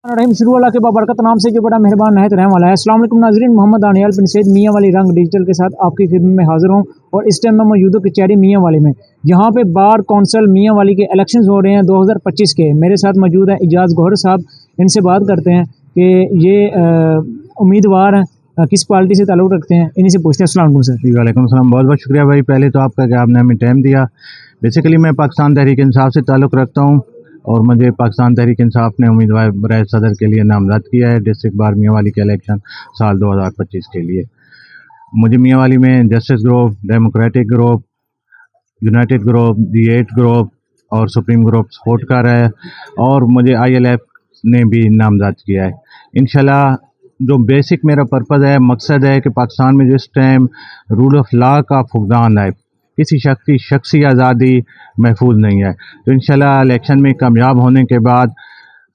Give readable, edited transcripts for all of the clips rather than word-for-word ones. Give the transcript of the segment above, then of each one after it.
रहीम शुरू अल्लाह के बाबरकत नाम से जो बड़ा मेहरबान नहायत रहम वाला है। अस्सलाम वालेकुम नाज़रीन, मोहम्मद दानियाल बिन सैयद मियाँ वाली रंग डिजिटल के साथ आपकी खिदमत में हाजिर हूँ। और इस टाइम मैं मौजूद हूँ कचहरी मियाँ वाली में, जहाँ पे बार कौंसल मियाँ वाली के इलेक्शंस हो रहे हैं 2025 के। मेरे साथ मौजूद है इजाज़ गौहर साहब, इनसे बात करते हैं कि ये उम्मीदवार हैं किस पार्टी से ताल्लुक़ रखते हैं, इन्हीं से पूछते हैं। अस्सलाम वालेकुम सर। जी वालेकुम सलाम, बहुत बहुत शुक्रिया भाई पहले तो आपका कि आपने हमें टाइम दिया। बेसिकली मैं पाकिस्तान तहरीक इंसाफ से ताल्लुक़ रखता हूँ और मुझे पाकिस्तान तहरीक इंसाफ ने उम्मीदवार बराए सदर के लिए नामज़द किया है डिस्ट्रिक्ट बार मियाँ वाली के इलेक्शन साल 2025 के लिए। मुझे मियाँ वाली में justice group, democratic group, united group, the 8 group और सुप्रीम ग्रुप सपोर्ट कर रहा है और मुझे ILF ने भी नामज़द किया है। इंशाल्लाह जो बेसिक मेरा पर्पज़ है, मकसद है कि पाकिस्तान में जिस टाइम रूल ऑफ लॉ का फुक़दान है, किसी शख्सी आज़ादी महफूज नहीं है, तो इंशाल्लाह इलेक्शन में कामयाब होने के बाद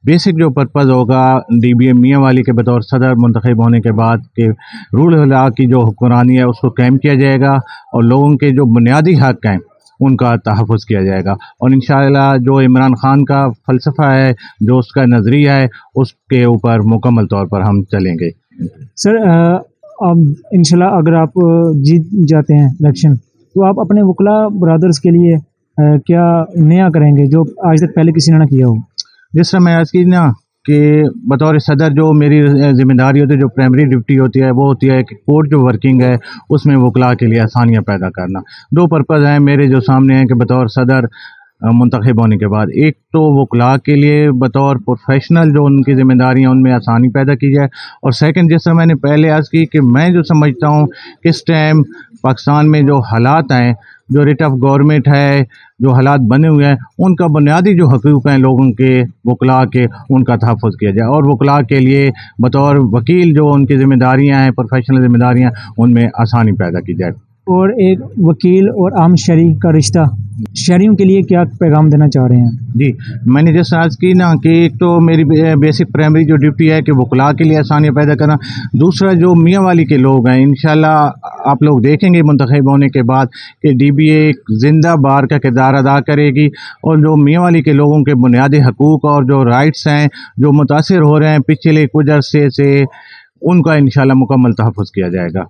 बेसिक जो पर्पज़ होगा DBA मियाँ वाली के बतौर सदर मुंतखब होने के बाद कि रूल ऑफ लॉ की जो हुक्मरानी है उसको कायम किया जाएगा और लोगों के जो बुनियादी हक़ हैं उनका तहफ़्फ़ुज़ किया जाएगा। और इंशाअल्लाह जो इमरान खान का फ़लसफ़ा है, जो उसका नज़रिया है, उसके ऊपर मुकम्मल तौर पर हम चलेंगे। सर अब इंशाल्लाह अगर आप जीत जाते हैं इलेक्शन, तो आप अपने वकला ब्रदर्स के लिए क्या नया करेंगे जो आज तक पहले किसी ने ना किया हो? जिस तरह मैं आज की ना कि बतौर सदर जो मेरी ज़िम्मेदारी होती है, जो प्राइमरी ड्यूटी होती है वो होती है कि कोर्ट जो वर्किंग है उसमें वकला के लिए आसानियाँ पैदा करना। दो पर्पज़ हैं मेरे जो सामने हैं कि बतौर सदर मुंतखब होने के बाद, एक तो वकला के लिए बतौर प्रोफेशनल जो उनकी ज़िम्मेदारी हैं उनमें आसानी पैदा की जाए, और सेकंड जिस तरह मैंने पहले अर्ज़ की कि मैं जो समझता हूँ किस टाइम पाकिस्तान में जो हालात हैं, जो रेट ऑफ गवर्नमेंट है, जो हालात बने हुए हैं, उनका बुनियादी जो हकूक़ हैं लोगों के, वकला के, उनका तहफ़्फ़ुज़ किया जाए और वकला के लिए बतौर वकील जो उनकी ज़िम्मेदारियाँ हैं, प्रोफेशनल ज़िम्मेदारियाँ, उनमें आसानी पैदा की जाए। और एक वकील और आम शहरी का रिश्ता, शहरियों के लिए क्या पैगाम देना चाह रहे हैं? जी, मैंने जैसे आज की ना कि एक तो मेरी बेसिक प्राइमरी जो ड्यूटी है कि वकला के लिए आसानियाँ पैदा करना, दूसरा जो मियाँ वाली के लोग हैं, इंशाल्लाह आप लोग देखेंगे मुंतखब होने के बाद कि DBA एक ज़िंदा बार का किरदार अदा करेगी और जो मियाँ वाली के लोगों के बुनियादी हकूक़ और जो राइट्स हैं जो मुतासिर हो रहे हैं पिछले कुछ अरसे से, उनका इंशाल्लाह मुकम्मल तहफ़्फ़ुज़ किया जाएगा।